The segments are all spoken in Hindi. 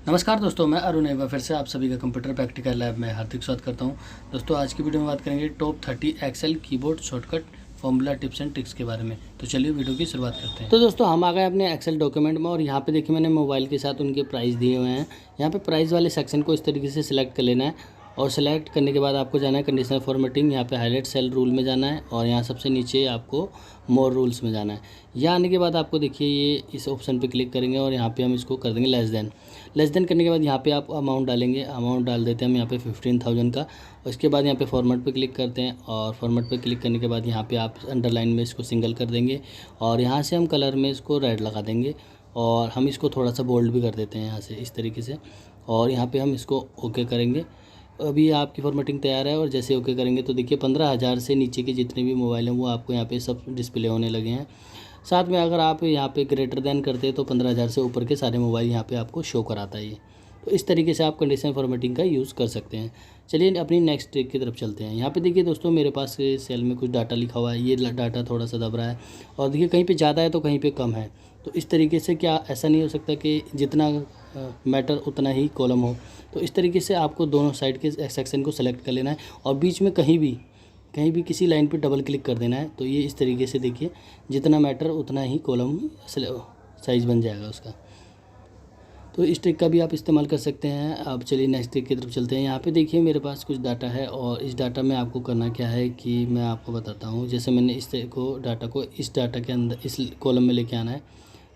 नमस्कार दोस्तों, मैं अरुण एक बार फिर से आप सभी का कंप्यूटर प्रैक्टिकल लैब में हार्दिक स्वागत करता हूं। दोस्तों, आज की वीडियो में बात करेंगे top 30 Excel keyboard shortcut formula tips and tricks के बारे में। तो चलिए वीडियो की शुरुआत करते हैं। तो दोस्तों, हम आ गए अपने एक्सेल डॉक्यूमेंट में और यहाँ पे देखिए मैंने मोबाइल के साथ उनके प्राइस दिए हुए हैं। यहाँ पे प्राइस वाले सेक्शन को इस तरीके से सिलेक्ट कर लेना है और सेलेक्ट करने के बाद आपको जाना है कंडीशनल फॉर्मेटिंग। यहाँ पे हाईलाइट सेल रूल में जाना है और यहाँ सबसे नीचे आपको मोर रूल्स में जाना है। यहाँ आने के बाद आपको देखिए ये इस ऑप्शन पे क्लिक करेंगे और यहाँ पे हम इसको कर देंगे लेस देन करने के बाद यहाँ पे आप अमाउंट डालेंगे। अमाउंट डाल देते हैं हम यहाँ पे 15,000 का। उसके बाद यहाँ पे फॉर्मेट पे क्लिक करते हैं और फॉर्मेट पे क्लिक करने के बाद यहाँ पे आप अंडरलाइन में इसको सिंगल कर देंगे और यहाँ से हम कलर में इसको रेड लगा देंगे और हम इसको थोड़ा सा बोल्ड भी कर देते हैं यहाँ से इस तरीके से। और यहाँ पे हम इसको ओके करेंगे। अभी आपकी फॉर्मेटिंग तैयार है और जैसे ओके करेंगे तो देखिए 15,000 से नीचे के जितने भी मोबाइल हैं वो आपको यहाँ पे सब डिस्प्ले होने लगे हैं। साथ में अगर आप यहाँ पे ग्रेटर देन करते हैं तो 15,000 से ऊपर के सारे मोबाइल यहाँ पे आपको शो कराता है ये। तो इस तरीके से आप कंडीशनल फॉर्मेटिंग का यूज़ कर सकते हैं। चलिए अपनी नेक्स्ट ट्रिक की तरफ चलते हैं। यहाँ पे देखिए दोस्तों, मेरे पास सेल में कुछ डाटा लिखा हुआ है। ये डाटा थोड़ा सा दब रहा है और देखिए कहीं पे ज़्यादा है तो कहीं पे कम है। तो इस तरीके से क्या ऐसा नहीं हो सकता कि जितना मैटर उतना ही कॉलम हो। तो इस तरीके से आपको दोनों साइड के सेक्शन को सेलेक्ट कर लेना है और बीच में कहीं भी किसी लाइन पे डबल क्लिक कर देना है। तो ये इस तरीके से देखिए जितना मैटर उतना ही कॉलम साइज़ बन जाएगा उसका। तो इस ट्रिक का भी आप इस्तेमाल कर सकते हैं। अब चलिए नेक्स्ट ट्रिक की तरफ चलते हैं। यहाँ पे देखिए मेरे पास कुछ डाटा है और इस डाटा में आपको करना क्या है कि मैं आपको बताता हूँ। जैसे मैंने इस डाटा को इस डाटा के अंदर इस कॉलम में लेके आना है।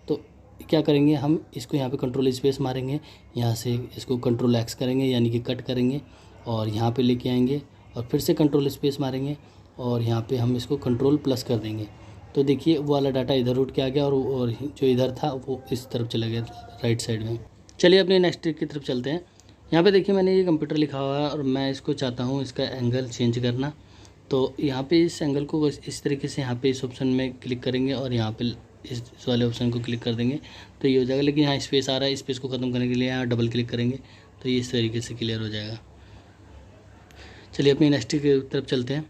तो क्या करेंगे, हम इसको यहाँ पे कंट्रोल स्पेस मारेंगे, यहाँ से इसको कंट्रोल एक्स करेंगे यानी कि कट करेंगे और यहाँ पे लेके आएंगे और फिर से कंट्रोल स्पेस मारेंगे और यहाँ पे हम इसको कंट्रोल प्लस कर देंगे। तो देखिए वो वाला डाटा इधर उठ के आ गया और जो इधर था वो इस तरफ चला गया राइट साइड में। चलिए अपने नेक्स्ट ट्रिक की तरफ चलते हैं। यहाँ पे देखिए मैंने ये कंप्यूटर लिखा हुआ है और मैं इसको चाहता हूँ इसका एंगल चेंज करना। तो यहाँ पे इस एंगल को इस तरीके से यहाँ पे इस ऑप्शन में क्लिक करेंगे और यहाँ पे इस वाले ऑप्शन को क्लिक कर देंगे तो ये हो जाएगा। लेकिन यहाँ स्पेस आ रहा है, स्पेस को ख़त्म करने के लिए यहाँ डबल क्लिक करेंगे तो ये इस तरीके से क्लियर हो जाएगा। चलिए अपनी नेक्स्ट की तरफ चलते हैं।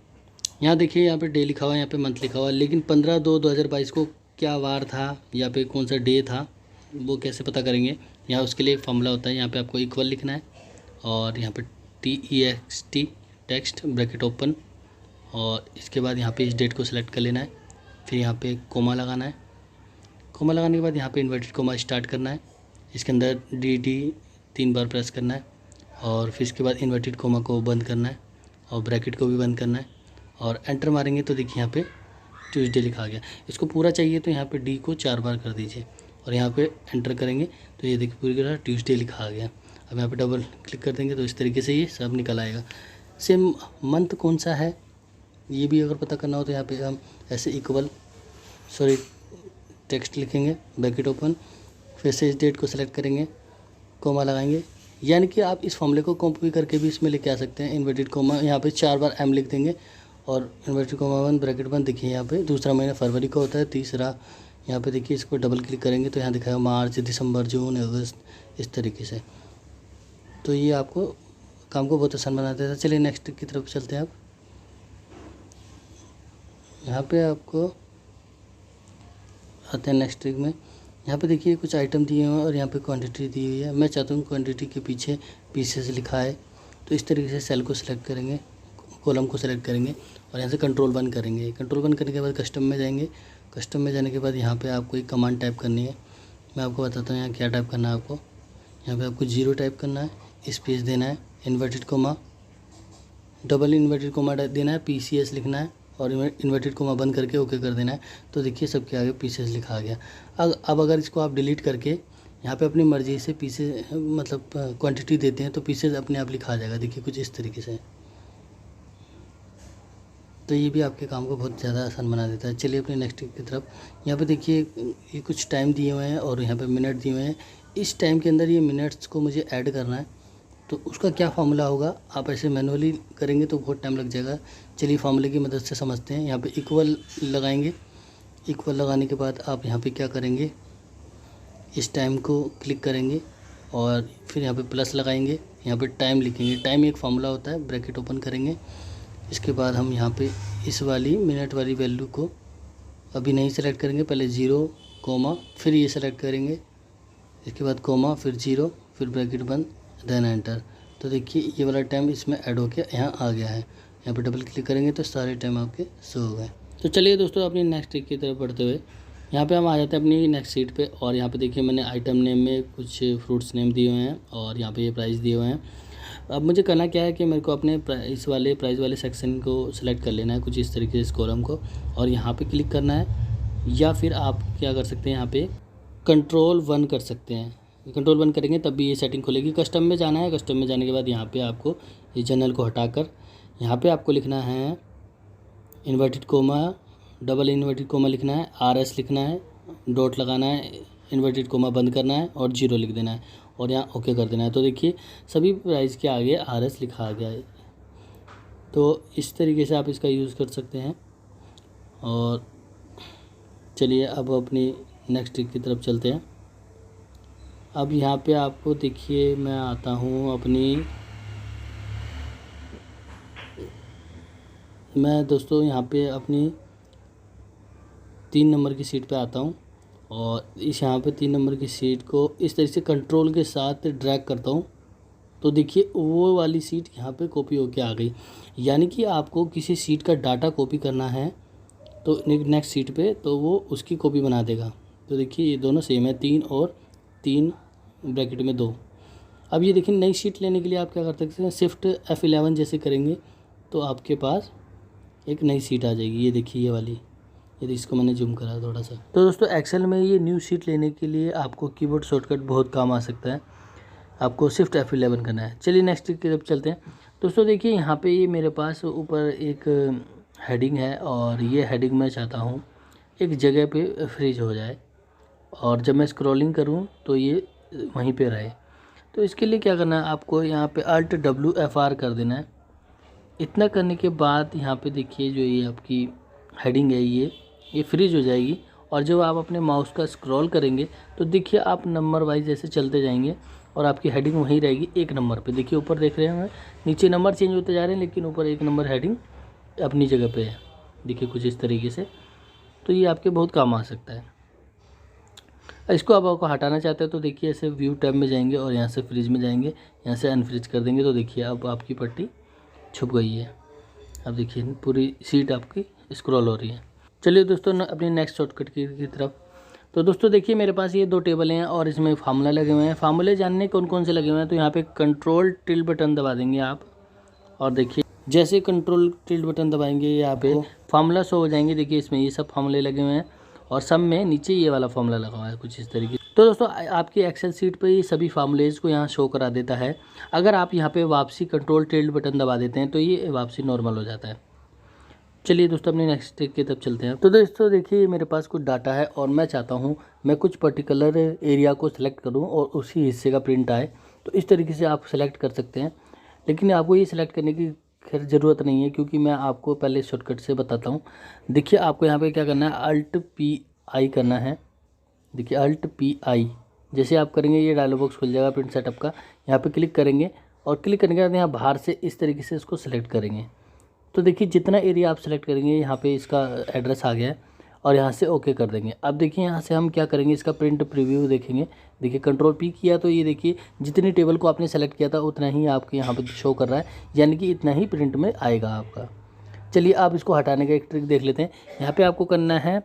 यहाँ देखिए यहाँ पे डे लिखा हुआ है, यहाँ पे मंथ लिखा हुआ है, लेकिन 15/2/2022 को क्या वार था या पे कौन सा डे था वो कैसे पता करेंगे। यहाँ उसके लिए एक फॉर्मूला होता है। यहाँ पे आपको इक्वल लिखना है और यहाँ पे TEXT टेक्स्ट ब्रैकेट ओपन और इसके बाद यहाँ पे इस डेट को सिलेक्ट कर लेना है। फिर यहाँ पे कोमा लगाना है। कोमा लगाने के बाद यहाँ पे इन्वर्टेड कोमा स्टार्ट करना है। इसके अंदर DD 3 बार प्रेस करना है और फिर इसके बाद इन्वर्टेड कोमा को बंद करना है और ब्रैकेट को भी बंद करना है और एंटर मारेंगे तो देखिए यहाँ पे ट्यूसडे लिखा गया। इसको पूरा चाहिए तो यहाँ पे D को 4 बार कर दीजिए और यहाँ पे एंटर करेंगे तो ये देखिए पूरी तरह ट्यूसडे लिखा आ गया। अब यहाँ पे डबल क्लिक कर देंगे तो इस तरीके से ये सब निकल आएगा। सेम मंथ कौन सा है ये भी अगर पता करना हो तो यहाँ पे हम ऐसे टेक्स्ट लिखेंगे ब्रैकेट ओपन, फिर से इस डेट को सिलेक्ट करेंगे, कोमा लगाएंगे। यानी कि आप इस फॉर्मूले को कॉपी करके भी इसमें लेके आ सकते हैं। इन्वर्टेड कोमा यहाँ पे 4 बार M लिख देंगे और इन्वर्टेड कोमा 1 ब्रैकेट बंद। देखिए यहाँ पे दूसरा महीना फरवरी का होता है, तीसरा यहाँ पे देखिए इसको डबल क्लिक करेंगे तो यहाँ दिखाएगा मार्च, दिसंबर, जून, अगस्त, इस तरीके से। तो ये आपको काम को बहुत आसान बना देता है। चलिए नेक्स्ट की तरफ चलते हैं। आप यहाँ पे आपको आते हैं नेक्स्ट ट्रिक में। यहाँ पे देखिए कुछ आइटम दिए हुए हैं और यहाँ पे क्वांटिटी दी हुई है। मैं चाहता हूँ क्वांटिटी के पीछे पीसेस लिखा है तो इस तरीके से सेल को सिलेक्ट करेंगे, कॉलम को सिलेक्ट करेंगे और यहाँ से कंट्रोल 1 करेंगे। कंट्रोल 1 करने के बाद कस्टम में जाएंगे। कस्टम में जाने के बाद यहाँ पे आपको एक कमांड टाइप करनी है। मैं आपको बताता हूँ यहाँ क्या टाइप करना है। आपको यहाँ पे आपको 0 टाइप करना है, स्पेस देना है, inverted coma, double inverted coma देना है, PCS लिखना है और इन्वर्टेड कोमा बंद करके ओके कर देना है। तो देखिए सबके आगे पीसेस लिखा आ गया। अब अगर इसको आप डिलीट करके यहाँ पे अपनी मर्ज़ी से पीसेस मतलब क्वांटिटी देते हैं तो पीसेस अपने आप लिखा आ जाएगा। देखिए कुछ इस तरीके से। तो ये भी आपके काम को बहुत ज़्यादा आसान बना देता है। चलिए अपने नेक्स्ट की तरफ। यहाँ पे देखिए ये कुछ टाइम दिए हुए हैं और यहाँ पे मिनट दिए हुए हैं। इस टाइम के अंदर ये मिनट्स को मुझे ऐड करना है तो उसका क्या फार्मूला होगा। आप ऐसे मैनुअली करेंगे तो बहुत टाइम लग जाएगा। चलिए फार्मूले की मदद से समझते हैं। यहाँ पे इक्वल लगाएंगे। इक्वल लगाने के बाद आप यहाँ पे क्या करेंगे, इस टाइम को क्लिक करेंगे और फिर यहाँ पे प्लस लगाएंगे, यहाँ पे टाइम लिखेंगे। टाइम एक फार्मूला होता है, ब्रैकेट ओपन करेंगे। इसके बाद हम यहाँ पे इस वाली मिनट वाली वैल्यू को अभी नहीं सेलेक्ट करेंगे, पहले 0 कोमा फिर ये सेलेक्ट करेंगे, इसके बाद कोमा फिर 0 फिर ब्रैकेट बंद, देन एंटर। तो देखिए ये वाला टाइम इसमें ऐड होकर यहाँ आ गया है। यहाँ पे डबल क्लिक करेंगे तो सारे टाइम आपके शो हो गए। तो चलिए दोस्तों अपनी नेक्स्ट ट्रिक की तरफ बढ़ते हुए यहाँ पे हम आ जाते हैं अपनी नेक्स्ट सीट पे। और यहाँ पे देखिए मैंने आइटम नेम में कुछ फ्रूट्स नेम दिए हुए हैं और यहाँ पे ये प्राइस दिए हुए हैं। अब मुझे करना क्या है कि मेरे को अपने प्राइस वाले सेक्शन को सिलेक्ट कर लेना है कुछ इस तरीके से, इस कॉलम को, और यहाँ पे क्लिक करना है। या फिर आप क्या कर सकते हैं, यहाँ पे Ctrl+1 कर सकते हैं। Ctrl+1 करेंगे तब भी ये सेटिंग खुलेगी। कस्टम में जाना है, कस्टम में जाने के बाद यहाँ पे आपको ये जनरल को हटाकर यहाँ पे आपको लिखना है inverted coma, double inverted coma लिखना है, RS लिखना है, डॉट लगाना है, इन्वर्टेड कोमा बंद करना है और 0 लिख देना है और यहाँ ओके कर देना है। तो देखिए सभी प्राइस के आगे RS लिखा आ गया है। तो इस तरीके से आप इसका यूज़ कर सकते हैं। और चलिए अब अपनी नेक्स्ट ट्रिक की तरफ चलते हैं। अब यहाँ पे आपको देखिए मैं आता हूँ मैं दोस्तों यहाँ पे अपनी 3 नंबर की सीट पे आता हूँ और इस यहाँ पे 3 नंबर की सीट को इस तरीके से कंट्रोल के साथ ड्रैग करता हूँ। तो देखिए वो वाली सीट यहाँ पे कॉपी होके आ गई। यानी कि आपको किसी सीट का डाटा कॉपी करना है तो नेक्स्ट सीट पे तो वो उसकी कॉपी बना देगा। तो देखिए ये दोनों सेम है, 3 और 3 ब्रैकेट में 2। अब ये देखिए नई सीट लेने के लिए आप क्या कर सकते हैं, शिफ्ट F11 जैसे करेंगे तो आपके पास एक नई सीट आ जाएगी। ये देखिए ये वाली, यदि इसको मैंने जूम करा थोड़ा सा। तो दोस्तों एक्सेल में ये न्यू सीट लेने के लिए आपको कीबोर्ड शॉर्टकट बहुत काम आ सकता है। आपको शिफ्ट F11 करना है। चलिए नेक्स्ट की तरफ चलते हैं। दोस्तों देखिए यहाँ पे ये मेरे पास ऊपर एक हेडिंग है और ये हेडिंग मैं चाहता हूँ एक जगह पे फ्रीज हो जाए और जब मैं स्क्रॉलिंग करूँ तो ये वहीं पे रहे। तो इसके लिए क्या करना है, आपको यहाँ पे Alt+WFR कर देना है। इतना करने के बाद यहाँ पे देखिए जो ये आपकी हेडिंग है ये फ्रीज हो जाएगी। और जब आप अपने माउस का स्क्रॉल करेंगे तो देखिए आप नंबर वाइज ऐसे चलते जाएंगे और आपकी हेडिंग वहीं रहेगी 1 नंबर पे। देखिए ऊपर देख रहे हैं, नीचे नंबर चेंज होते जा रहे हैं लेकिन ऊपर 1 नंबर हेडिंग अपनी जगह पे है। देखिए कुछ इस तरीके से। तो ये आपके बहुत काम आ सकता है। इसको अब आपको हटाना चाहते हैं तो देखिए ऐसे व्यू टैब में जाएंगे और यहाँ से फ्रीज में जाएंगे, यहाँ से अनफ्रीज कर देंगे। तो देखिए अब आपकी पट्टी छुप गई है। अब देखिए पूरी सीट आपकी स्क्रॉल हो रही है। चलिए दोस्तों अपनी नेक्स्ट शॉर्टकट की तरफ। तो दोस्तों देखिए मेरे पास ये 2 टेबल हैं और इसमें फार्मूला लगे हुए हैं। फार्मूले जानने कौन कौन से लगे हुए हैं, तो यहाँ पे Ctrl+ बटन दबा देंगे आप और देखिए जैसे Ctrl+ बटन दबाएंगे यहाँ पे फार्मूला शो हो जाएंगे। देखिए इसमें ये सब फार्मूले लगे हुए हैं और सब में नीचे ये वाला फार्मूला लगा हुआ है कुछ इस तरीके। तो दोस्तों आपकी एक्सेल सीट पे ये सभी फार्मूलेज को यहाँ शो करा देता है। अगर आप यहाँ पे वापसी Ctrl+ बटन दबा देते हैं तो ये वापसी नॉर्मल हो जाता है। चलिए दोस्तों अपनी नेक्स्ट ट्रिक की तरफ चलते हैं। तो दोस्तों देखिए मेरे पास कुछ डाटा है और मैं चाहता हूँ मैं कुछ पर्टिकुलर एरिया को सिलेक्ट करूँ और उसी हिस्से का प्रिंट आए। तो इस तरीके से आप सेलेक्ट कर सकते हैं, लेकिन आपको ये सिलेक्ट करने की खैर ज़रूरत नहीं है क्योंकि मैं आपको पहले शॉर्टकट से बताता हूँ। देखिए आपको यहाँ पे क्या करना है, Alt+PI करना है। देखिए Alt+PI जैसे आप करेंगे ये डायलॉग बॉक्स खुल जाएगा प्रिंट सेटअप का। यहाँ पे क्लिक करेंगे और क्लिक करने के बाद यहाँ बाहर से इस तरीके से इसको सेलेक्ट करेंगे। तो देखिए जितना एरिया आप सेलेक्ट करेंगे यहाँ पे इसका एड्रेस आ गया है और यहाँ से ओके कर देंगे। अब देखिए यहाँ से हम क्या करेंगे, इसका प्रिंट प्रीव्यू देखेंगे। देखिए Ctrl+P किया तो ये देखिए जितनी टेबल को आपने सेलेक्ट किया था उतना ही आपके यहाँ पे शो कर रहा है, यानी कि इतना ही प्रिंट में आएगा आपका। चलिए आप इसको हटाने का एक ट्रिक देख लेते हैं। यहाँ पे आपको करना है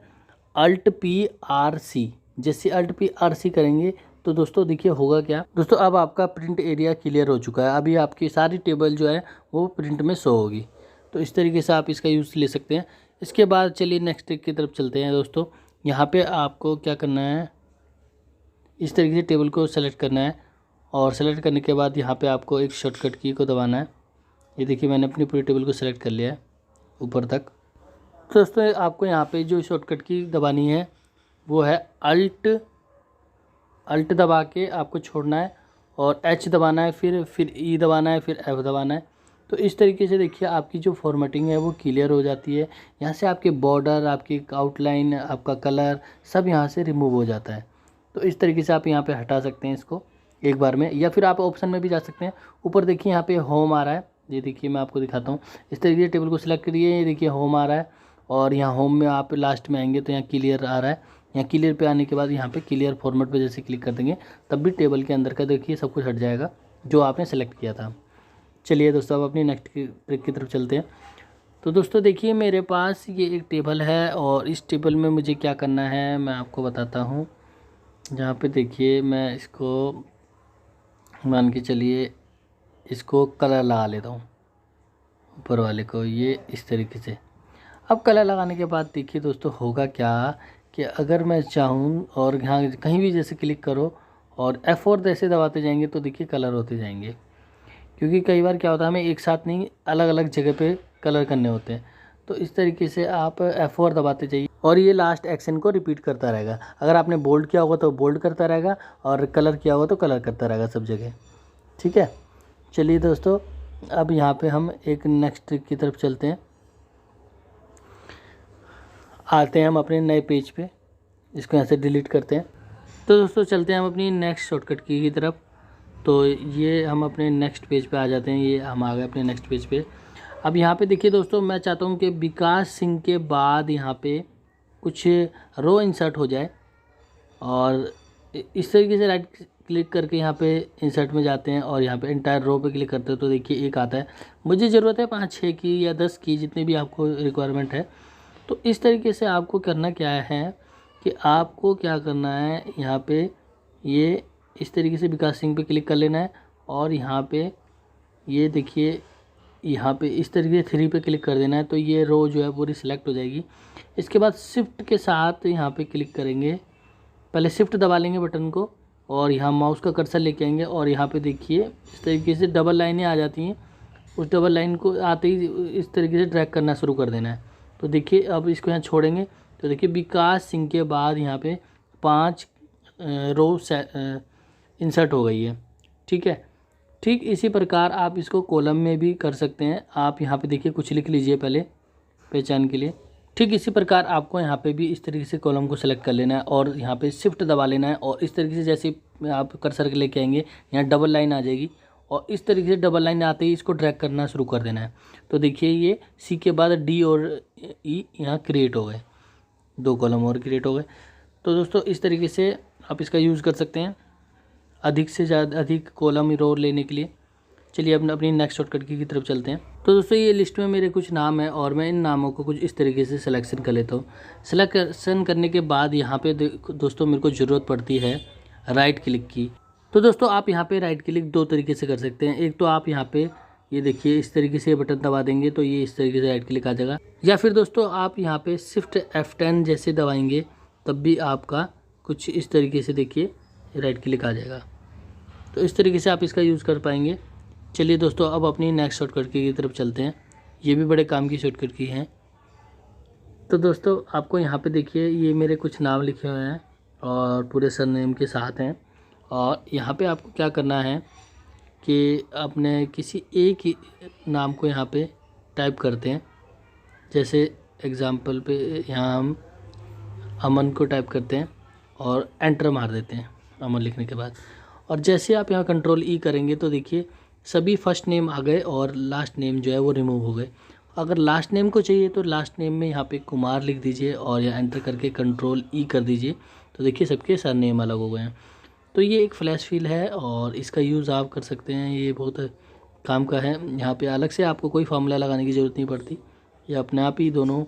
Alt+PRC। जैसे Alt+PRC करेंगे तो दोस्तों देखिए होगा क्या, दोस्तों अब आपका प्रिंट एरिया क्लियर हो चुका है। अभी आपकी सारी टेबल जो है वो प्रिंट में शो होगी। तो इस तरीके से आप इसका यूज़ ले सकते हैं। इसके बाद चलिए नेक्स्ट ट्रिक की तरफ चलते हैं। दोस्तों यहाँ पे आपको क्या करना है, इस तरीके से टेबल को सेलेक्ट करना है और सेलेक्ट करने के बाद यहाँ पे आपको एक शॉर्टकट की को दबाना है। ये देखिए मैंने अपनी पूरी टेबल को सेलेक्ट कर लिया है ऊपर तक। तो दोस्तों आपको यहाँ पे जो शॉर्टकट की दबानी है वो है अल्ट दबा के आपको छोड़ना है और H दबाना है, फिर E दबाना है, फिर F दबाना है। तो इस तरीके से देखिए आपकी जो फॉर्मेटिंग है वो क्लियर हो जाती है। यहाँ से आपके बॉर्डर, आपकी आउटलाइन, आपका कलर सब यहाँ से रिमूव हो जाता है। तो इस तरीके से आप यहाँ पे हटा सकते हैं इसको एक बार में, या फिर आप ऑप्शन में भी जा सकते हैं। ऊपर देखिए यहाँ पे होम आ रहा है, ये देखिए मैं आपको दिखाता हूँ। इस तरीके से टेबल को सिलेक्ट करिए, ये देखिए होम आ रहा है और यहाँ होम में आप लास्ट में आएंगे तो यहाँ क्लियर आ रहा है। यहाँ क्लियर पे आने के बाद यहाँ पे क्लियर फॉर्मेट पे जैसे क्लिक कर देंगे तब भी टेबल के अंदर का देखिए सब कुछ हट जाएगा जो आपने सेलेक्ट किया था। चलिए दोस्तों अब अपनी नेक्स्ट ट्रिक की तरफ चलते हैं। तो दोस्तों देखिए मेरे पास ये एक टेबल है और इस टेबल में मुझे क्या करना है मैं आपको बताता हूँ। जहाँ पे देखिए मैं इसको मान के चलिए इसको कलर लगा लेता हूँ ऊपर वाले को, ये इस तरीके से। अब कलर लगाने के बाद देखिए दोस्तों होगा क्या कि अगर मैं चाहूँ और यहाँ कहीं भी जैसे क्लिक करो और F4 जैसे दबाते जाएंगे तो देखिए कलर होते जाएंगे, क्योंकि कई बार क्या होता है हमें एक साथ नहीं अलग अलग जगह पे कलर करने होते हैं। तो इस तरीके से आप F4 दबाते जाइए और ये लास्ट एक्शन को रिपीट करता रहेगा। अगर आपने बोल्ड किया होगा तो बोल्ड करता रहेगा और कलर किया होगा तो कलर करता रहेगा सब जगह। ठीक है, चलिए दोस्तों अब यहाँ पे हम एक नेक्स्ट ट्रिक की तरफ चलते हैं। आते हैं हम अपने नए पेज पे, इसको यहाँ से डिलीट करते हैं। तो दोस्तों चलते हैं हम अपनी नेक्स्ट शॉर्टकट की तरफ। तो ये हम अपने नेक्स्ट पेज पे आ जाते हैं, ये हम आ गए अपने नेक्स्ट पेज पे। अब यहाँ पे देखिए दोस्तों मैं चाहता हूँ कि विकास सिंह के बाद यहाँ पे कुछ रो इंसर्ट हो जाए और इस तरीके से राइट क्लिक करके यहाँ पे इंसर्ट में जाते हैं और यहाँ पे एंटायर रो पे क्लिक करते हैं तो देखिए एक आता है। मुझे ज़रूरत है 5-6 की या 10 की, जितनी भी आपको रिक्वायरमेंट है। तो इस तरीके से आपको करना क्या है कि आपको क्या करना है, यहाँ पे ये इस तरीके से विकास सिंह पे क्लिक कर लेना है और यहाँ पे ये देखिए यहाँ पे इस तरीके से 3 पे क्लिक कर देना है तो ये रो जो है पूरी सिलेक्ट हो जाएगी। इसके बाद शिफ्ट के साथ यहाँ पे क्लिक करेंगे, पहले शिफ्ट दबा लेंगे बटन को और यहाँ माउस का कर्सर लेके आएंगे और यहाँ पे देखिए इस तरीके से डबल लाइनें आ जाती हैं। उस डबल लाइन को आते ही इस तरीके से ड्रैग करना शुरू कर देना है। तो देखिए अब इसको यहाँ छोड़ेंगे तो देखिए विकास सिंह के बाद यहाँ पे 5 रो इंसर्ट हो गई है। ठीक है, ठीक इसी प्रकार आप इसको कॉलम में भी कर सकते हैं। आप यहाँ पे देखिए कुछ लिख लीजिए पहले पहचान के लिए। ठीक इसी प्रकार आपको यहाँ पे भी इस तरीके से कॉलम को सेलेक्ट कर लेना है और यहाँ पे शिफ्ट दबा लेना है और इस तरीके से जैसे आप कर्सर के लेके आएंगे यहाँ डबल लाइन आ जाएगी और इस तरीके से डबल लाइन आते ही इसको ड्रैग करना शुरू कर देना है। तो देखिए ये सी के बाद डी और ई यहाँ क्रिएट हो गए, 2 कॉलम और क्रिएट हो गए। तो दोस्तों इस तरीके से आप इसका यूज़ कर सकते हैं अधिक से ज़्यादा अधिक कॉलम रो लेने के लिए। चलिए अब अपनी नेक्स्ट शॉर्टकट की तरफ चलते हैं। तो दोस्तों ये लिस्ट में मेरे कुछ नाम है और मैं इन नामों को कुछ इस तरीके से सिलेक्शन कर लेता हूँ। सिलेक्शन करने के बाद यहाँ पे दोस्तों मेरे को ज़रूरत पड़ती है राइट क्लिक की। तो दोस्तों आप यहाँ पे राइट क्लिक 2 तरीके से कर सकते हैं। एक तो आप यहाँ पे ये देखिए इस तरीके से बटन दबा देंगे तो ये इस तरीके से राइट क्लिक आ जाएगा, या फिर दोस्तों आप यहाँ पे शिफ्ट F10 जैसे दबाएंगे तब भी आपका कुछ इस तरीके से देखिए राइट क्लिक आ जाएगा। तो इस तरीके से आप इसका यूज़ कर पाएंगे। चलिए दोस्तों अब अपनी नेक्स्ट शॉर्टकट की तरफ चलते हैं, ये भी बड़े काम की शॉर्टकट की हैं। तो दोस्तों आपको यहाँ पे देखिए ये मेरे कुछ नाम लिखे हुए हैं और पूरे सरनेम के साथ हैं और यहाँ पे आपको क्या करना है कि अपने किसी एक ही नाम को यहाँ पे टाइप करते हैं। जैसे एग्ज़ाम्पल पे यहाँ हम अमन को टाइप करते हैं और एंटर मार देते हैं अमन लिखने के बाद। और जैसे आप यहाँ कंट्रोल ई करेंगे तो देखिए सभी फर्स्ट नेम आ गए और लास्ट नेम जो है वो रिमूव हो गए। अगर लास्ट नेम को चाहिए तो लास्ट नेम में यहाँ पे कुमार लिख दीजिए और यहाँ एंटर करके कंट्रोल ई कर दीजिए तो देखिए सबके सर नेम अलग हो गए हैं। तो ये एक फ्लैश फिल है और इसका यूज़ आप कर सकते हैं, ये बहुत काम का है। यहाँ पे अलग से आपको कोई फार्मूला लगाने की ज़रूरत नहीं पड़ती, ये अपने आप ही दोनों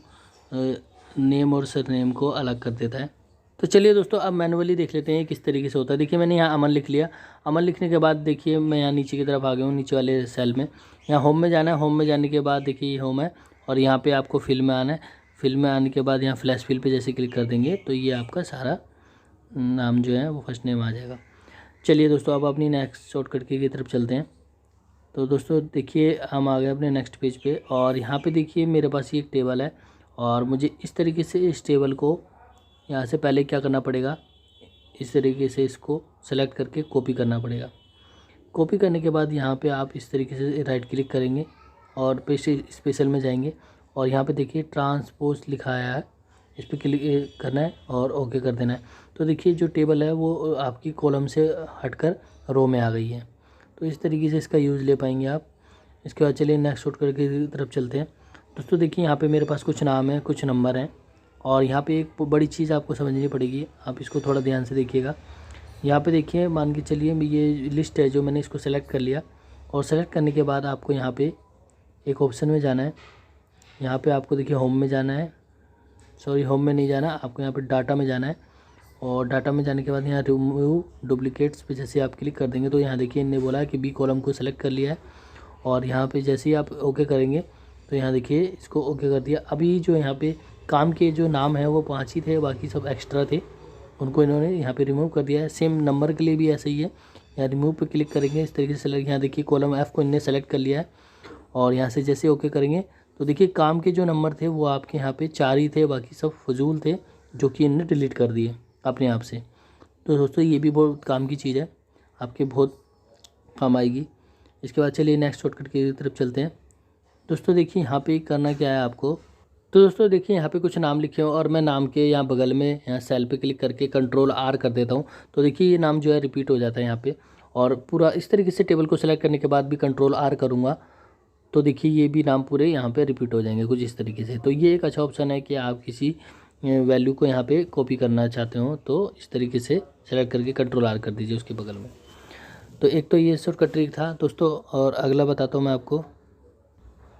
नेम और सर नेम को अलग कर देता है। तो चलिए दोस्तों अब मैनुअली देख लेते हैं किस तरीके से होता है। देखिए मैंने यहाँ अमन लिख लिया। अमन लिखने के बाद देखिए मैं यहाँ नीचे की तरफ आ गया हूँ, नीचे वाले सेल में। यहाँ होम में जाना है, होम में जाने के बाद देखिए ये होम है और यहाँ पे आपको फिल में आना है। फिल में आने के बाद यहाँ फ्लैश फिल पे जैसे क्लिक कर देंगे तो ये आपका सारा नाम जो है वो फर्स्ट नेम आ जाएगा। चलिए दोस्तों अब अपनी नेक्स्ट शॉर्टकट की तरफ चलते हैं। तो दोस्तों देखिए हम आ गए अपने नेक्स्ट पेज पे और यहाँ पे देखिए मेरे पास ये एक टेबल है और मुझे इस तरीके से इस टेबल को यहाँ से पहले क्या करना पड़ेगा, इस तरीके से इसको सेलेक्ट करके कॉपी करना पड़ेगा। कॉपी करने के बाद यहाँ पे आप इस तरीके से राइट क्लिक करेंगे और पेस्ट स्पेशल में जाएंगे और यहाँ पे देखिए ट्रांसपोज लिखा आया है, इस पर क्लिक करना है और ओके कर देना है। तो देखिए जो टेबल है वो आपकी कॉलम से हटकर रो में आ गई है। तो इस तरीके से इसका यूज़ ले पाएंगे आप। इसके बाद चलिए नेक्स्ट शॉर्टकट की तरफ चलते हैं। दोस्तों देखिए यहाँ पे मेरे पास कुछ नाम है, कुछ नंबर हैं और यहाँ पे एक बड़ी चीज़ आपको समझनी पड़ेगी, आप इसको थोड़ा ध्यान से देखिएगा। यहाँ पे देखिए, मान के चलिए ये लिस्ट है जो मैंने इसको सेलेक्ट कर लिया, और सेलेक्ट करने के बाद आपको यहाँ पे एक ऑप्शन में जाना है। यहाँ पे आपको देखिए होम में जाना है, सॉरी होम में नहीं जाना, आपको यहाँ पे डाटा में जाना है। और डाटा में जाने के बाद यहाँ रिमूव डुप्लीकेट्स पे जैसे आप क्लिक कर देंगे तो यहाँ देखिए इन्होंने बोला है कि बी कॉलम को सेलेक्ट कर लिया है। और यहाँ पे जैसे ही आप ओके करेंगे तो यहाँ देखिए इसको ओके कर दिया। अभी जो यहाँ पे काम के जो नाम है वो 5 ही थे, बाकी सब एक्स्ट्रा थे, उनको इन्होंने यहाँ पे रिमूव कर दिया है। सेम नंबर के लिए भी ऐसे ही है, यहाँ रिमूव पे क्लिक करेंगे इस तरीके से सेलेक्ट, यहाँ देखिए कॉलम F को इन्होंने सेलेक्ट कर लिया है। और यहाँ से जैसे ओके करेंगे तो देखिए काम के जो नंबर थे वो आपके यहाँ पे 4 ही थे, बाकी सब फजूल थे जो कि इन्होंने डिलीट कर दिए अपने आप से। तो दोस्तों ये भी बहुत काम की चीज़ है, आपके बहुत काम आएगी। इसके बाद चलिए नेक्स्ट शॉर्टकट की तरफ चलते हैं। दोस्तों देखिए यहाँ पे करना क्या है आपको, तो दोस्तों देखिए यहाँ पे कुछ नाम लिखे हो और मैं नाम के यहाँ बगल में यहाँ सेल पे क्लिक करके कंट्रोल R कर देता हूँ। तो देखिए ये नाम जो है रिपीट हो जाता है यहाँ पे, और पूरा इस तरीके से टेबल को सेलेक्ट करने के बाद भी कंट्रोल R करूँगा तो देखिए ये भी नाम पूरे यहाँ पे रिपीट हो जाएंगे कुछ इस तरीके से। तो ये एक अच्छा ऑप्शन है कि आप किसी वैल्यू को यहाँ पे कॉपी करना चाहते हो तो इस तरीके से सेलेक्ट करके कंट्रोल R कर दीजिए उसके बगल में। तो एक तो ये शॉर्टकट ट्रिक था दोस्तों, और अगला बताता हूँ मैं आपको।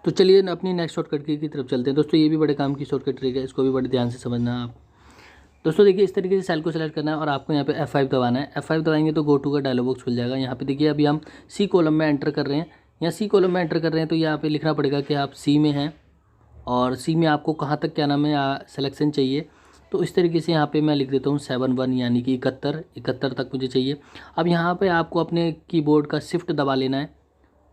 तो चलिए अपनी नेक्स्ट शॉर्टकट की तरफ चलते हैं। दोस्तों ये भी बड़े काम की शॉर्टकट ट्रिक है, इसको भी बड़े ध्यान से समझना आप। दोस्तों देखिए इस तरीके से सेल को सेलेक्ट करना है और आपको यहाँ पे F5 दबाना है। F5 दबाएंगे तो गो टू का डायलॉग बॉक्स खुल जाएगा। यहाँ पे देखिए अभी हम सी कॉलम में एंटर कर रहे हैं, यहाँ सी कॉलम में एंटर कर रहे हैं तो यहाँ पे लिखना पड़ेगा कि आप सी में हैं, और सी में आपको कहाँ तक क्या नाम है सिलेक्शन चाहिए। तो इस तरीके से यहाँ पे मैं लिख देता हूँ 71 यानी कि 71 तक मुझे चाहिए। अब यहाँ पे आपको अपने कीबोर्ड का शिफ्ट दबा लेना है,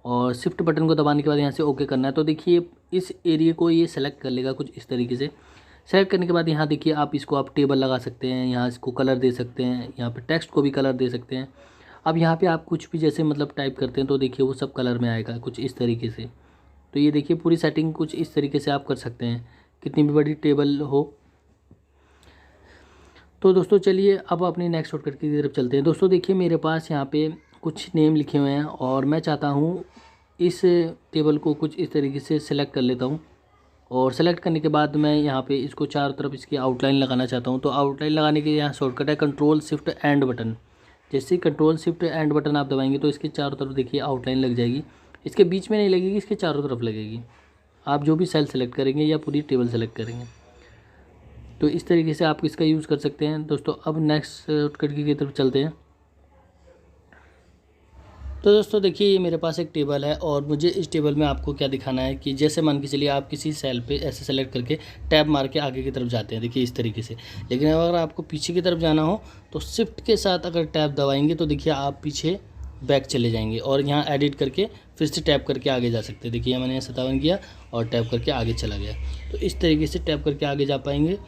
और शिफ्ट बटन को दबाने के बाद यहाँ से ओके करना है। तो देखिए इस एरिया को ये सेलेक्ट कर लेगा कुछ इस तरीके से। सेलेक्ट करने के बाद यहाँ देखिए आप इसको आप टेबल लगा सकते हैं, यहाँ इसको कलर दे सकते हैं, यहाँ पे टेक्स्ट को भी कलर दे सकते हैं। अब यहाँ पे आप कुछ भी जैसे मतलब टाइप करते हैं तो देखिए वो सब कलर में आएगा कुछ इस तरीके से। तो ये देखिए पूरी सेटिंग कुछ इस तरीके से आप कर सकते हैं, कितनी भी बड़ी टेबल हो। तो दोस्तों चलिए अब अपनी नेक्स्ट शॉर्टकट की तरफ चलते हैं। दोस्तों देखिए मेरे पास यहाँ पे कुछ नेम लिखे हुए हैं और मैं चाहता हूँ इस टेबल को कुछ इस तरीके से सेलेक्ट कर लेता हूँ, और सेलेक्ट करने के बाद मैं यहाँ पे इसको चारों तरफ इसकी आउटलाइन लगाना चाहता हूँ। तो आउटलाइन लगाने के यहाँ शॉर्टकट है कंट्रोल शिफ्ट एंड बटन। जैसे ही कंट्रोल शिफ्ट एंड बटन आप दबाएंगे तो इसके चारों तरफ देखिए आउटलाइन लग जाएगी। इसके बीच में नहीं लगेगी, इसके चारों तरफ लगेगी। आप जो भी सेल सेलेक्ट करेंगे या पूरी टेबल सेलेक्ट करेंगे तो इस तरीके से आप इसका यूज़ कर सकते हैं। दोस्तों अब नेक्स्ट शॉर्टकट की तरफ चलते हैं। तो दोस्तों देखिए ये मेरे पास एक टेबल है और मुझे इस टेबल में आपको क्या दिखाना है कि जैसे मान के चलिए आप किसी सेल पे ऐसे सेलेक्ट करके टैब मार के आगे की तरफ जाते हैं, देखिए इस तरीके से। लेकिन अगर आपको पीछे की तरफ जाना हो तो शिफ्ट के साथ अगर टैब दबाएंगे तो देखिए आप पीछे बैक चले जाएंगे और यहाँ एडिट करके फिर से टैप करके आगे जा सकते हैं। देखिए मैंने 57 किया और टैप करके आगे चला गया। तो इस तरीके से टैप करके आगे जा पाएंगे।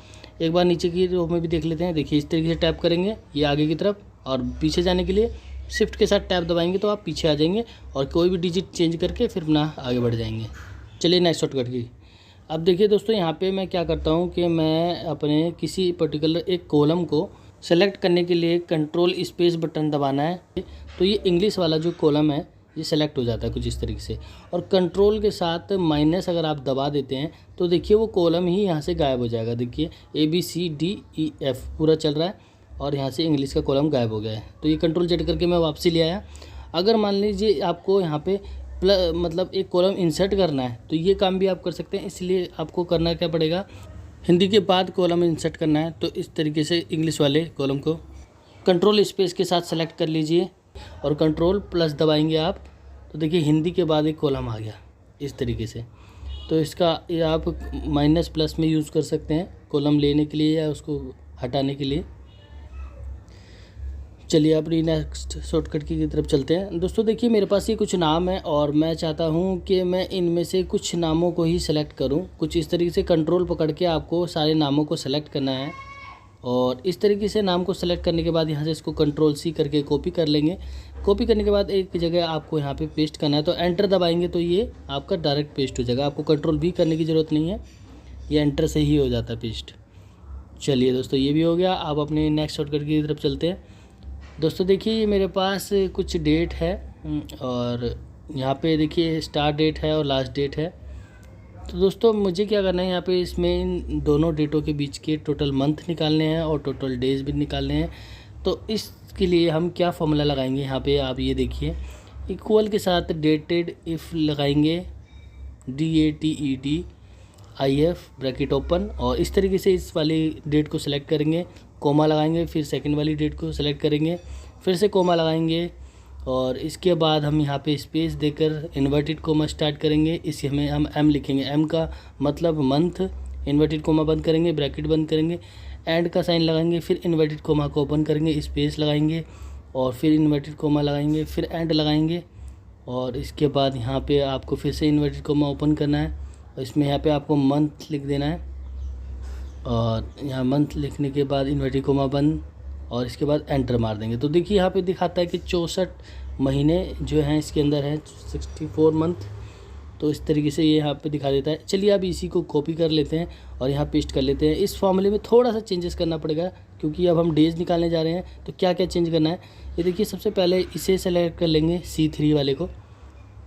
एक बार नीचे की रो में भी देख लेते हैं। देखिए इस तरीके से टैप करेंगे ये आगे की तरफ, और पीछे जाने के लिए शिफ्ट के साथ टैप दबाएंगे तो आप पीछे आ जाएंगे और कोई भी डिजिट चेंज करके फिर अपना आगे बढ़ जाएंगे। चलिए नेक्स्ट शॉर्टकट की। अब देखिए दोस्तों यहाँ पे मैं क्या करता हूँ कि मैं अपने किसी पर्टिकुलर एक कॉलम को सेलेक्ट करने के लिए कंट्रोल स्पेस बटन दबाना है तो ये इंग्लिश वाला जो कॉलम है ये सेलेक्ट हो जाता है कुछ इस तरीके से। और कंट्रोल के साथ माइनस अगर आप दबा देते हैं तो देखिए वो कॉलम ही यहाँ से गायब हो जाएगा। देखिए ABCDEF पूरा चल रहा है और यहाँ से इंग्लिश का कॉलम गायब हो गया है। तो ये कंट्रोल जेड करके मैं वापसी ले आया। अगर मान लीजिए आपको यहाँ पे मतलब एक कॉलम इंसर्ट करना है तो ये काम भी आप कर सकते हैं। इसलिए आपको करना क्या पड़ेगा, हिंदी के बाद कॉलम इंसर्ट करना है तो इस तरीके से इंग्लिश वाले कॉलम को कंट्रोल स्पेस के साथ सेलेक्ट कर लीजिए और कंट्रोल प्लस दबाएंगे आप तो देखिए हिंदी के बाद एक कॉलम आ गया इस तरीके से। तो इसका ये आप माइनस प्लस में यूज़ कर सकते हैं कॉलम लेने के लिए या उसको हटाने के लिए। चलिए अपनी नेक्स्ट शॉर्टकट की तरफ चलते हैं। दोस्तों देखिए मेरे पास ये कुछ नाम है और मैं चाहता हूँ कि मैं इनमें से कुछ नामों को ही सेलेक्ट करूँ। कुछ इस तरीके से कंट्रोल पकड़ के आपको सारे नामों को सेलेक्ट करना है और इस तरीके से नाम को सेलेक्ट करने के बाद यहाँ से इसको कंट्रोल C करके कॉपी कर लेंगे। कॉपी करने के बाद एक जगह आपको यहाँ पे पेस्ट करना है तो एंटर दबाएंगे तो ये आपका डायरेक्ट पेस्ट हो जाएगा। आपको कंट्रोल V करने की ज़रूरत नहीं है, ये एंटर से ही हो जाता है पेस्ट। चलिए दोस्तों ये भी हो गया। आप अपने नेक्स्ट शॉर्टकट की तरफ चलते हैं। दोस्तों देखिए मेरे पास कुछ डेट है और यहाँ पे देखिए स्टार्ट डेट है और लास्ट डेट है। तो दोस्तों मुझे क्या करना है, यहाँ पे इसमें इन दोनों डेटों के बीच के टोटल मंथ निकालने हैं और टोटल डेज भी निकालने हैं। तो इसके लिए हम क्या फॉर्मूला लगाएंगे, यहाँ पे आप ये देखिए, इक्वल के साथ डेटेड इफ़ लगाएंगे, DATED ब्रैकेट ओपन, और इस तरीके से इस वाली डेट को सिलेक्ट करेंगे, कोमा लगाएंगे, फिर सेकंड वाली डेट को सिलेक्ट करेंगे, फिर से कोमा लगाएंगे, और इसके बाद हम यहाँ पे स्पेस देकर इन्वर्टेड कोमा स्टार्ट करेंगे। इसी में हम M लिखेंगे, M का मतलब मंथ, इन्वर्टेड कोमा बंद करेंगे, ब्रैकेट बंद करेंगे, एंड का साइन लगाएंगे, फिर इन्वर्टेड कोमा को ओपन करेंगे, स्पेस लगाएंगे, और फिर इन्वर्टेड कोमा लगाएंगे, फिर एंड लगाएंगे, और इसके बाद यहाँ पे आपको फिर से इन्वर्टेड कोमा ओपन करना है, और इसमें यहाँ पे आपको मंथ लिख देना है, और यहाँ मंथ लिखने के बाद इन्वर्टेड कोमा बंद, और इसके बाद एंटर मार देंगे। तो देखिए यहाँ पे दिखाता है कि 64 महीने जो हैं इसके अंदर हैं, 64 मंथ। तो इस तरीके से ये यहाँ पे दिखा देता है। चलिए अब इसी को कॉपी कर लेते हैं और यहाँ पेस्ट कर लेते हैं। इस फॉर्मूले में थोड़ा सा चेंजेस करना पड़ेगा, क्योंकि अब हम डेज निकालने जा रहे हैं। तो क्या क्या चेंज करना है, ये देखिए, सबसे पहले इसे सेलेक्ट कर लेंगे, C3 वाले को।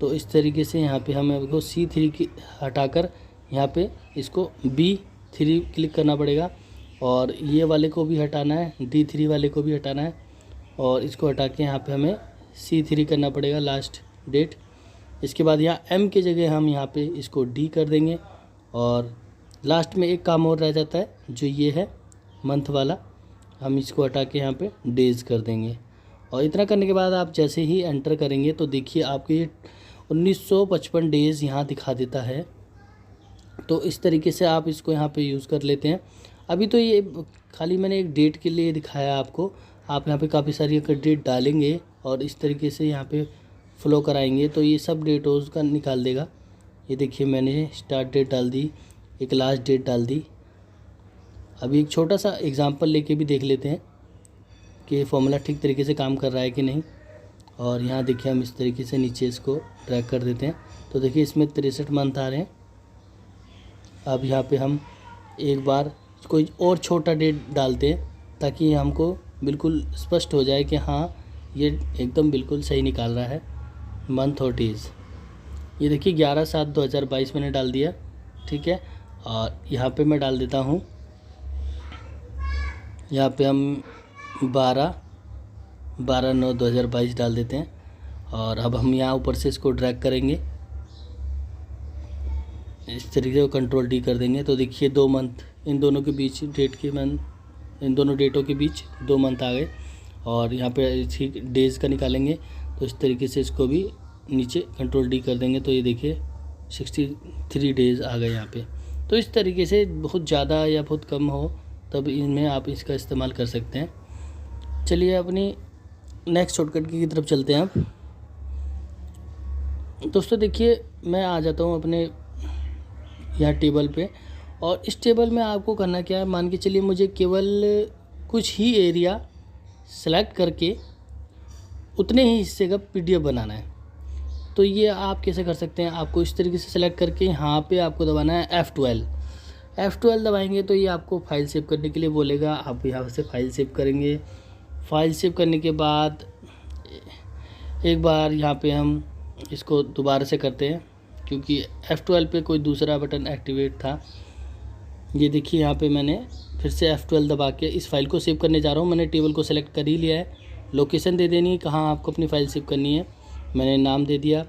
तो इस तरीके से यहाँ पे हमें को C3 की हटाकर यहाँ पे इसको B3 क्लिक करना पड़ेगा, और ये वाले को भी हटाना है, D3 वाले को भी हटाना है, और इसको हटा के यहाँ पे हमें C3 करना पड़ेगा लास्ट डेट। इसके बाद यहाँ M के जगह हम यहाँ पे इसको D कर देंगे, और लास्ट में एक काम और रह जाता है जो ये है मंथ वाला, हम इसको हटा के यहाँ पे डेज कर देंगे। और इतना करने के बाद आप जैसे ही एंटर करेंगे तो देखिए आपके ये 1955 डेज़ यहाँ दिखा देता है। तो इस तरीके से आप इसको यहाँ पे यूज़ कर लेते हैं। अभी तो ये खाली मैंने एक डेट के लिए दिखाया आपको, आप यहाँ पे काफ़ी सारी अगर डेट डालेंगे और इस तरीके से यहाँ पे फ्लो कराएंगे तो ये सब डेटोज़ का निकाल देगा। ये देखिए मैंने स्टार्ट डेट डाल दी, एक लास्ट डेट डाल दी। अभी एक छोटा सा एग्जांपल लेके भी देख लेते हैं कि ये फॉर्मूला ठीक तरीके से काम कर रहा है कि नहीं। और यहाँ देखिए हम इस तरीके से नीचे इसको ड्रैग कर देते हैं, तो देखिए इसमें 63 मंथ आ रहे हैं। अब यहाँ पे हम एक बार कोई और छोटा डेट डालते हैं ताकि हमको बिल्कुल स्पष्ट हो जाए कि हाँ ये एकदम बिल्कुल सही निकाल रहा है मंथ और डेज़। ये देखिए 11/7/2022 मैंने डाल दिया, ठीक है। और यहाँ पे मैं डाल देता हूँ, यहाँ पे हम 12/9/2022 डाल देते हैं। और अब हम यहाँ ऊपर से इसको ड्रैग करेंगे, इस तरीके से कंट्रोल D कर देंगे। तो देखिए 2 मंथ इन दोनों के बीच इन दोनों डेटों के बीच 2 मंथ आ गए। और यहाँ पे ठीक डेज़ का निकालेंगे तो इस तरीके से इसको भी नीचे कंट्रोल D कर देंगे, तो ये देखिए 63 डेज़ आ गए यहाँ पे। तो इस तरीके से बहुत ज़्यादा या बहुत कम हो तब इनमें आप इसका इस्तेमाल कर सकते हैं। चलिए अपनी नेक्स्ट शॉर्टकट की तरफ चलते हैं। अब दोस्तों देखिए मैं आ जाता हूँ अपने यहाँ टेबल पे, और इस टेबल में आपको करना क्या है, मान के चलिए मुझे केवल कुछ ही एरिया सेलेक्ट करके उतने ही हिस्से का PDF बनाना है। तो ये आप कैसे कर सकते हैं, आपको इस तरीके से सेलेक्ट करके यहाँ पे आपको दबाना है F12 दबाएंगे तो ये आपको फाइल सेव करने के लिए बोलेगा। आप यहाँ से फाइल सेव करेंगे। फाइल सेव करने के बाद एक बार यहाँ पे हम इसको दोबारा से करते हैं, क्योंकि F12 पे कोई दूसरा बटन एक्टिवेट था। ये देखिए यहाँ पे मैंने फिर से F12 दबा के इस फाइल को सेव करने जा रहा हूँ। मैंने टेबल को सेलेक्ट कर ही लिया है, लोकेशन दे देनी है कहाँ आपको अपनी फ़ाइल सेव करनी है। मैंने नाम दे दिया,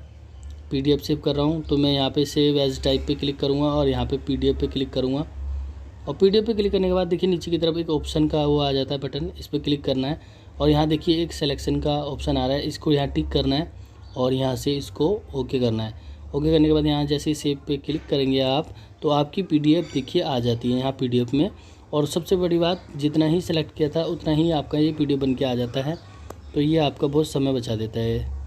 PDF सेव कर रहा हूँ, तो मैं यहाँ पे सेव एज टाइप पे क्लिक करूँगा और यहाँ पे PDF पे क्लिक करूँगा। और PDF पे क्लिक करने के बाद देखिए नीचे की तरफ एक ऑप्शन का वो आ जाता है बटन, इस पर क्लिक करना है। और यहाँ देखिए एक सिलेक्शन का ऑप्शन आ रहा है, इसको यहाँ टिक करना है और यहाँ से इसको ओके करना है। ओके करने के बाद यहाँ जैसे ही सेव पे क्लिक करेंगे आप, तो आपकी PDF देखिए आ जाती है यहाँ PDF में। और सबसे बड़ी बात, जितना ही सिलेक्ट किया था उतना ही आपका ये PDF बन के आ जाता है। तो ये आपका बहुत समय बचा देता है।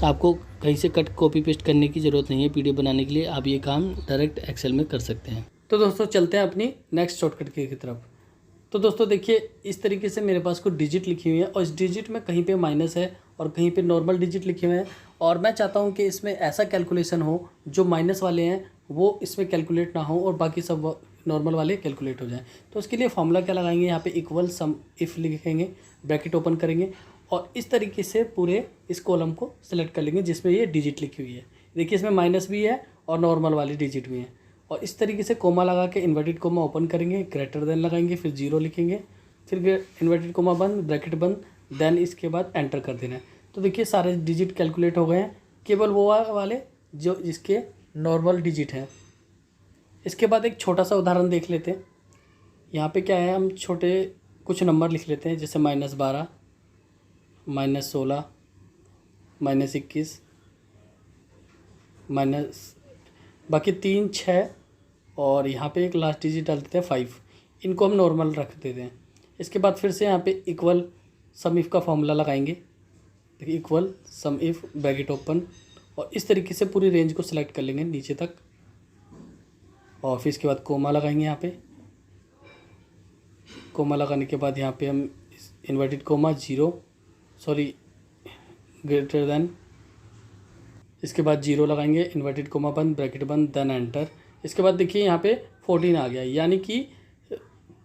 आपको कहीं से कट कॉपी पेस्ट करने की ज़रूरत नहीं है PDF बनाने के लिए, आप ये काम डायरेक्ट एक्सेल में कर सकते हैं। तो दोस्तों चलते हैं अपनी नेक्स्ट शॉर्टकट की तरफ। तो दोस्तों देखिए इस तरीके से मेरे पास कुछ डिजिट लिखी हुई है, और इस डिजिट में कहीं पे माइनस है और कहीं पे नॉर्मल डिजिट लिखे हुए हैं। और मैं चाहता हूँ कि इसमें ऐसा कैलकुलेशन हो जो माइनस वाले हैं वो इसमें कैलकुलेट ना हो और बाकी सब नॉर्मल वाले कैलकुलेट हो जाएं। तो उसके लिए फॉर्मूला क्या लगाएंगे, यहाँ पे इक्वल सम इफ़ लिखेंगे, ब्रैकेट ओपन करेंगे और इस तरीके से पूरे इस कॉलम को सेलेक्ट कर लेंगे जिसमें ये डिजिट लिखी हुई है। देखिए इसमें माइनस भी है और नॉर्मल वाली डिजिट भी हैं। और इस तरीके से कोमा लगा के इन्वर्टेड कोमा ओपन करेंगे, ग्रेटर देन लगाएंगे, फिर 0 लिखेंगे, फिर इन्वर्टेड कोमा बंद, ब्रैकेट बंद, देन इसके बाद एंटर कर देना है। तो देखिए सारे डिजिट कैलकुलेट हो गए हैं, केवल वो वाले जो जिसके नॉर्मल डिजिट हैं। इसके बाद एक छोटा सा उदाहरण देख लेते हैं। यहाँ पे क्या है, हम छोटे कुछ नंबर लिख लेते हैं, जैसे -12, -16, -21, बाकी 3, 6 और यहाँ पे एक लास्ट डिजिट डाल देते हैं 5। इनको हम नॉर्मल रख देते हैं। इसके बाद फिर से यहाँ पे इक्वल सम इफ़ का फॉर्मूला लगाएंगे। देखिए equal some if bracket open, और इस तरीके से पूरी रेंज को सिलेक्ट कर लेंगे नीचे तक, और फिर इसके बाद कोमा लगाएंगे। यहाँ पे कोमा लगाने के बाद यहाँ पे हम इन्वर्टेड कोमा 0 ग्रेटर देन, इसके बाद 0 लगाएंगे, इन्वर्टेड कोमा बंद, ब्रैकेट बंद, देन एंटर। इसके बाद देखिए यहाँ पे 14 आ गया, यानी कि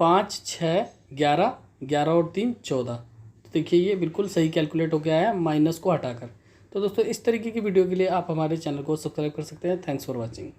5, 6, 11, 11 और 3 14। तो देखिए ये बिल्कुल सही कैलकुलेट हो गया है माइनस को हटाकर। तो दोस्तों इस तरीके की वीडियो के लिए आप हमारे चैनल को सब्सक्राइब कर सकते हैं। Thanks for watching.